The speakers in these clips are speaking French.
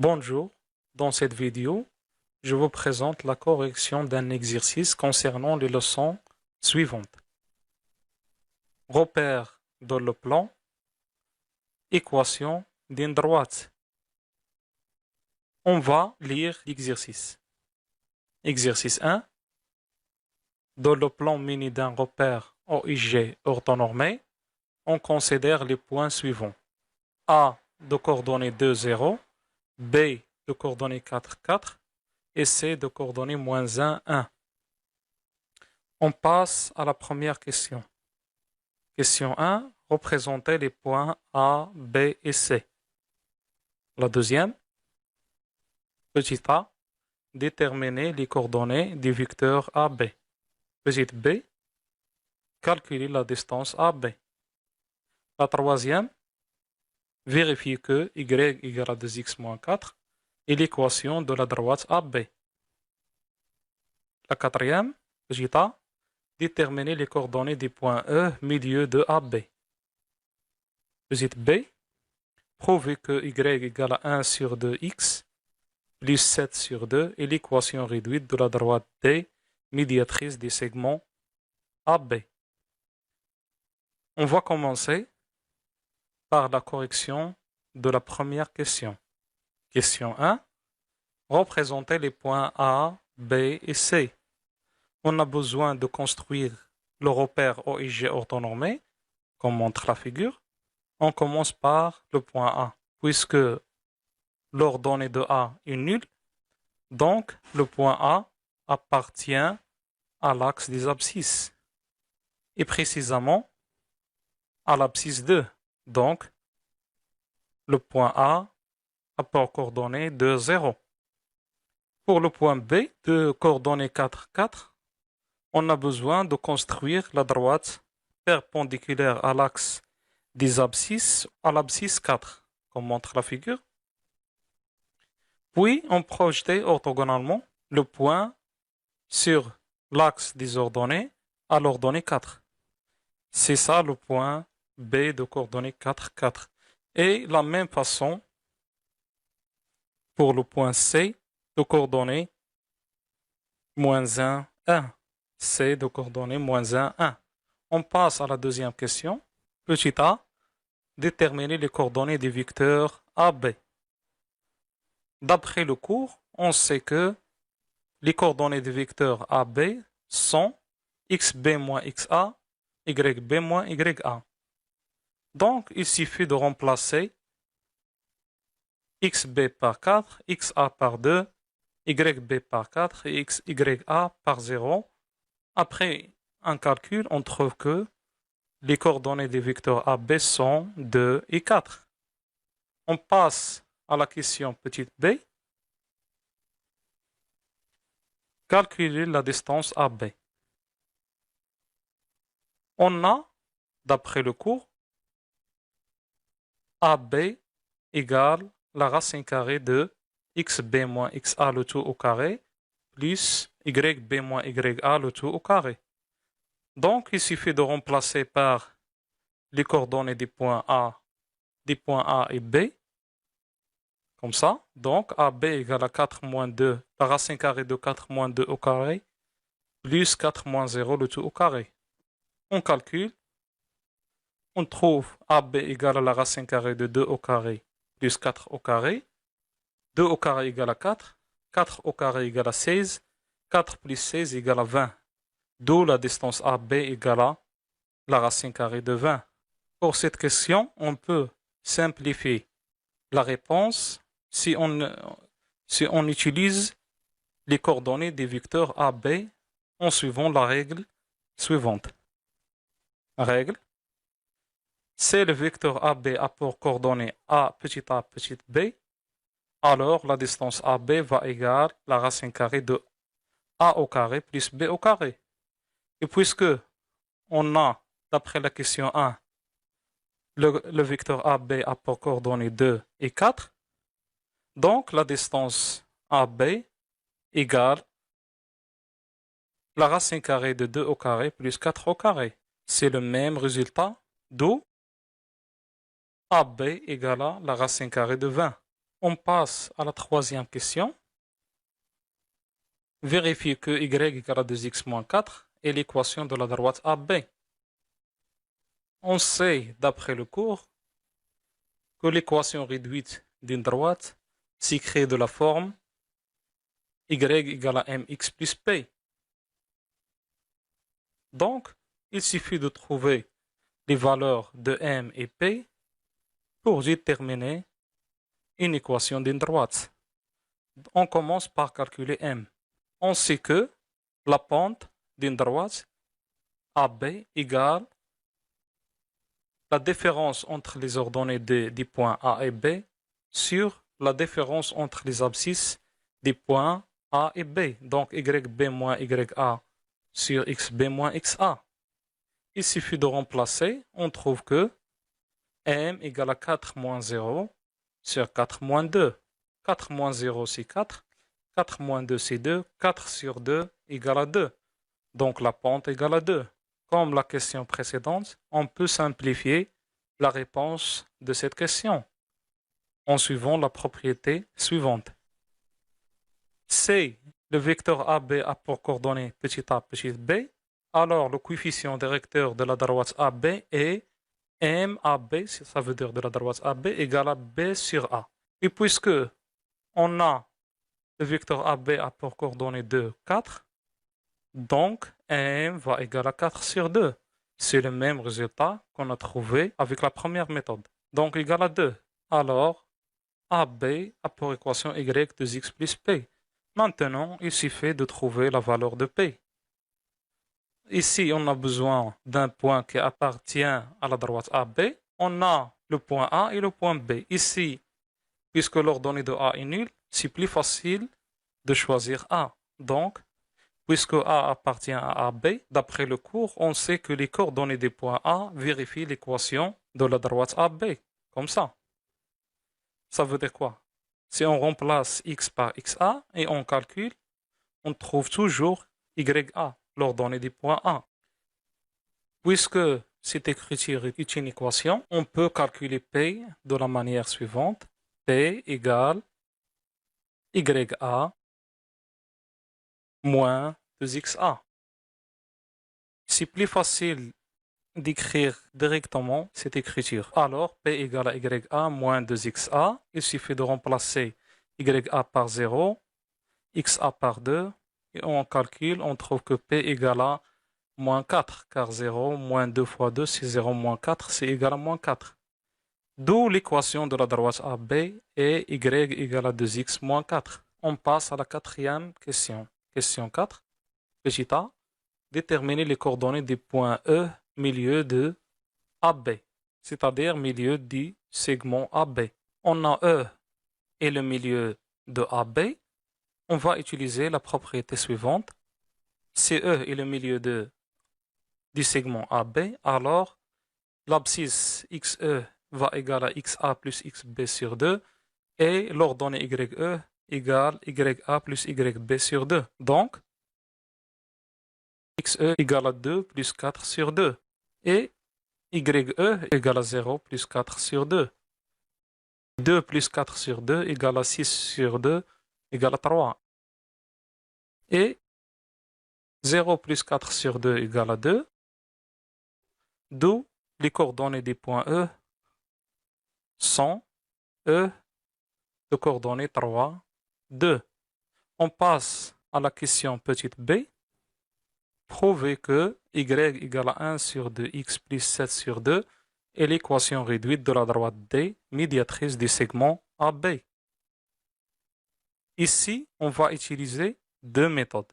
Bonjour, dans cette vidéo, je vous présente la correction d'un exercice concernant les leçons suivantes. Repère dans le plan, équation d'une droite. On va lire l'exercice. Exercice 1. Dans le plan muni d'un repère OIG orthonormé, on considère les points suivants. A de coordonnées 2, 0. B de coordonnées 4, 4 et C de coordonnées moins 1, 1. On passe à la première question. Question 1. Représentez les points A, B et C. La deuxième. Petit a. Déterminer les coordonnées du vecteur AB. Petit b. Calculer la distance AB. La troisième. Vérifier que y égale à 2x moins 4 est l'équation de la droite AB. La quatrième, petit a, déterminer les coordonnées des points E, milieu de AB. Petit b, prouver que y égale à 1 sur 2x plus 7 sur 2 est l'équation réduite de la droite D, médiatrice des segments AB. On va commencer par la correction de la première question. Question 1. Représenter les points A, B et C. On a besoin de construire le repère OIG orthonormé, comme montre la figure. On commence par le point A, puisque l'ordonnée de A est nulle, donc le point A appartient à l'axe des abscisses, et précisément à l'abscisse 2. Donc, le point A a pour coordonnées 2, 0. Pour le point B, de coordonnées 4, 4, on a besoin de construire la droite perpendiculaire à l'axe des abscisses à l'abscisse 4, comme montre la figure. Puis, on projette orthogonalement le point sur l'axe des ordonnées à l'ordonnée 4. C'est ça le point B de coordonnées 4, 4. Et la même façon pour le point C de coordonnées moins 1, 1. C de coordonnées moins 1, 1. On passe à la deuxième question. Petit a, déterminer les coordonnées des vecteurs AB. D'après le cours, on sait que les coordonnées des vecteurs AB sont xb moins xa, yb moins ya. Donc, il suffit de remplacer xb par 4, xa par 2, yb par 4 et xya par 0. Après un calcul, on trouve que les coordonnées des vecteurs AB sont 2 et 4. On passe à la question petite b. Calculer la distance AB. On a, d'après le cours, AB égale la racine carrée de xb moins xa le tout au carré plus yb moins ya le tout au carré. Donc, il suffit de remplacer par les coordonnées des points A et B, comme ça. Donc, AB égale à 4 moins 2, la racine carrée de 4 moins 2 au carré, plus 4 moins 0 le tout au carré. On calcule. On trouve AB égale à la racine carrée de 2 au carré plus 4 au carré. 2 au carré égale à 4. 4 au carré égale à 16. 4 plus 16 égale à 20. D'où la distance AB égale à la racine carrée de 20. Pour cette question, on peut simplifier la réponse si on utilise les coordonnées des vecteurs AB en suivant la règle suivante. Règle. Si le vecteur AB a pour coordonnées A, petit b, alors la distance AB va égale la racine carrée de A au carré plus B au carré. Et puisque on a, d'après la question 1, le vecteur AB a pour coordonnées 2 et 4, donc la distance AB égale la racine carrée de 2 au carré plus 4 au carré. C'est le même résultat, d'où AB égale à la racine carrée de 20. On passe à la troisième question. Vérifiez que y égale à 2x moins 4 est l'équation de la droite AB. On sait, d'après le cours, que l'équation réduite d'une droite s'écrit de la forme y égale à mx plus p. Donc, il suffit de trouver les valeurs de m et p pour déterminer une équation d'une droite. On commence par calculer m. On sait que la pente d'une droite AB égale la différence entre les ordonnées des points A et B sur la différence entre les abscisses des points A et B. Donc YB moins YA sur XB moins XA. Il suffit de remplacer, on trouve que M égale à 4 moins 0 sur 4 moins 2. 4 moins 0 c'est 4, 4 moins 2 c'est 2, 4 sur 2 égale à 2. Donc la pente égale à 2. Comme la question précédente, on peut simplifier la réponse de cette question en suivant la propriété suivante. Si le vecteur AB a pour coordonnées petit a, petit b, alors le coefficient directeur de la droite AB est MAB, ça veut dire de la droite AB, égale à B sur A. Et puisque on a le vecteur AB a pour coordonnées 2, 4, donc M va égaler à 4 sur 2. C'est le même résultat qu'on a trouvé avec la première méthode. Donc égal à 2. Alors, AB a pour équation y de x plus p. Maintenant, il suffit de trouver la valeur de p. Ici, on a besoin d'un point qui appartient à la droite AB. On a le point A et le point B. Ici, puisque l'ordonnée de A est nulle, c'est plus facile de choisir A. Donc, puisque A appartient à AB, d'après le cours, on sait que les coordonnées des points A vérifient l'équation de la droite AB, comme ça. Ça veut dire quoi? Si on remplace x par xa et on calcule, on trouve toujours ya, l'ordonnée des points A. Puisque cette écriture est une équation, on peut calculer P de la manière suivante. P égale ya moins 2xa. C'est plus facile d'écrire directement cette écriture. Alors, P égale à ya moins 2xa. Il suffit de remplacer ya par 0, xa par 2. Et on calcule, on trouve que P égale à moins 4, car 0 moins 2 fois 2, c'est 0 moins 4, c'est égal à moins 4. D'où l'équation de la droite AB est y égale à 2x moins 4. On passe à la quatrième question. Question 4. Petit a. Déterminer les coordonnées des points E, milieu de AB, c'est-à-dire milieu du segment AB. On a E et le milieu de AB. On va utiliser la propriété suivante. Si E est le milieu du segment AB, alors l'abscisse XE va égaler à XA plus XB sur 2 et l'ordonnée YE égale YA plus YB sur 2. Donc, XE égale à 2 plus 4 sur 2 et YE égale à 0 plus 4 sur 2. 2 plus 4 sur 2 égale à 6 sur 2 égale à 3. Et 0 plus 4 sur 2 égale à 2. D'où les coordonnées des points E sont E de coordonnées 3, 2. On passe à la question petite b. Prouver que y égale à 1 sur 2 x plus 7 sur 2 est l'équation réduite de la droite D médiatrice du segment AB. Ici, on va utiliser deux méthodes.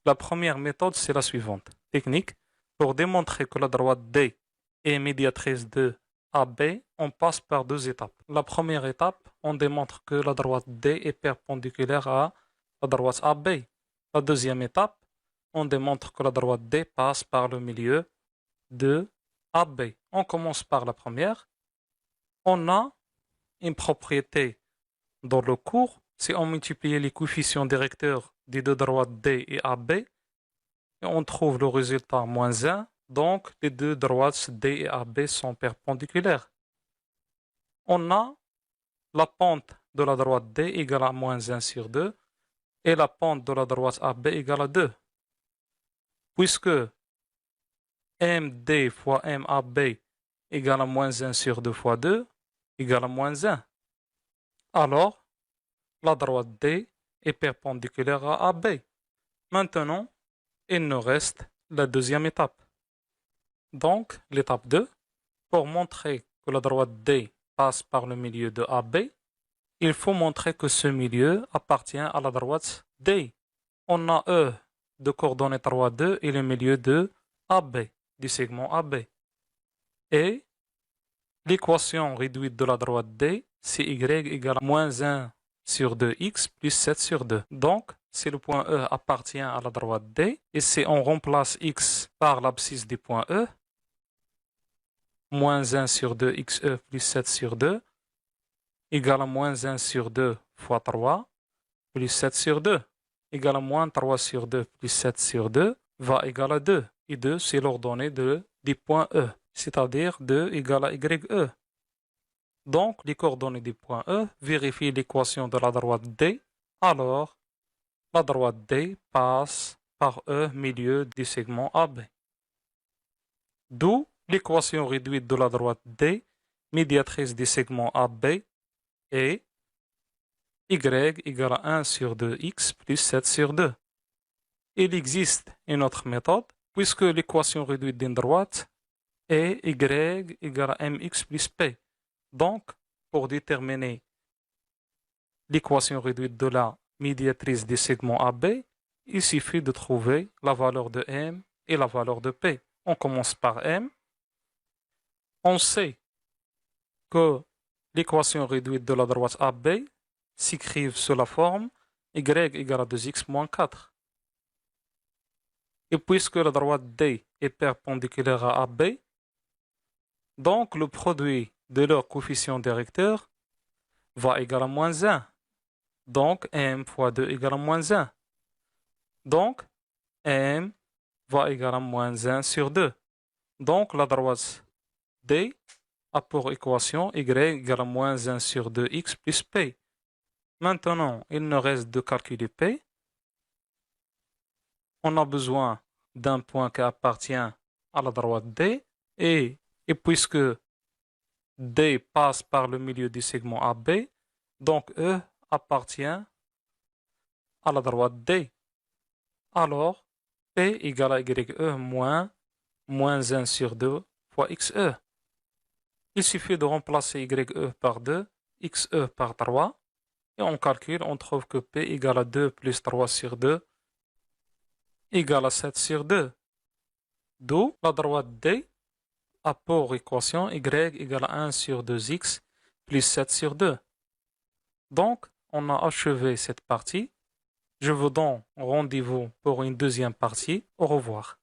La première méthode, c'est la suivante. Technique. Pour démontrer que la droite D est médiatrice de AB, on passe par deux étapes. La première étape, on démontre que la droite D est perpendiculaire à la droite AB. La deuxième étape, on démontre que la droite D passe par le milieu de AB. On commence par la première. On a une propriété dans le cours. Si on multiplie les coefficients directeurs des deux droites D et AB, et on trouve le résultat moins 1. Donc, les deux droites D et AB sont perpendiculaires. On a la pente de la droite D égale à moins 1 sur 2 et la pente de la droite AB égale à 2. Puisque MD fois MAB égale à moins 1 sur 2 fois 2 égale à moins 1. Alors, la droite D est perpendiculaire à AB. Maintenant, il nous reste la deuxième étape. Donc, l'étape 2, pour montrer que la droite D passe par le milieu de AB, il faut montrer que ce milieu appartient à la droite D. On a E de coordonnées 3, 2 et le milieu de AB, du segment AB. Et l'équation réduite de la droite D, c'est Y égale à moins 1 sur 2x plus 7 sur 2. Donc, si le point E appartient à la droite D, et si on remplace x par l'abscisse du point E, moins 1 sur 2 xe plus 7 sur 2 égale à moins 1 sur 2 fois 3 plus 7 sur 2 égale à moins 3 sur 2 plus 7 sur 2 va égal à 2. Et 2, c'est l'ordonnée du point E, c'est-à-dire 2 égale à YE. Donc, les coordonnées du point E vérifient l'équation de la droite D. Alors, la droite D passe par E milieu du segment AB. D'où l'équation réduite de la droite D, médiatrice du segment AB, est Y égale à 1 sur 2x plus 7 sur 2. Il existe une autre méthode, puisque l'équation réduite d'une droite est Y égale à mx plus p. Donc, pour déterminer l'équation réduite de la médiatrice du segment AB, il suffit de trouver la valeur de m et la valeur de p. On commence par m. On sait que l'équation réduite de la droite AB s'écrive sous la forme y égale à 2x moins 4. Et puisque la droite D est perpendiculaire à AB, donc le produit de leur coefficient directeur va égal à moins 1. Donc m fois 2 égale à moins 1. Donc m va égal à moins 1 sur 2. Donc la droite D a pour équation y égale à moins 1 sur 2x plus p. Maintenant, il nous reste de calculer p. On a besoin d'un point qui appartient à la droite D et puisque D passe par le milieu du segment AB, donc E appartient à la droite D. Alors, P égale à YE moins 1 sur 2 fois XE. Il suffit de remplacer YE par 2, XE par 3, et on calcule, on trouve que P égale à 2 plus 3 sur 2 égale à 7 sur 2. D'où la droite D a pour équation Y égale à 1 sur 2x plus 7 sur 2. Donc, on a achevé cette partie. Je vous donne rendez-vous pour une deuxième partie. Au revoir.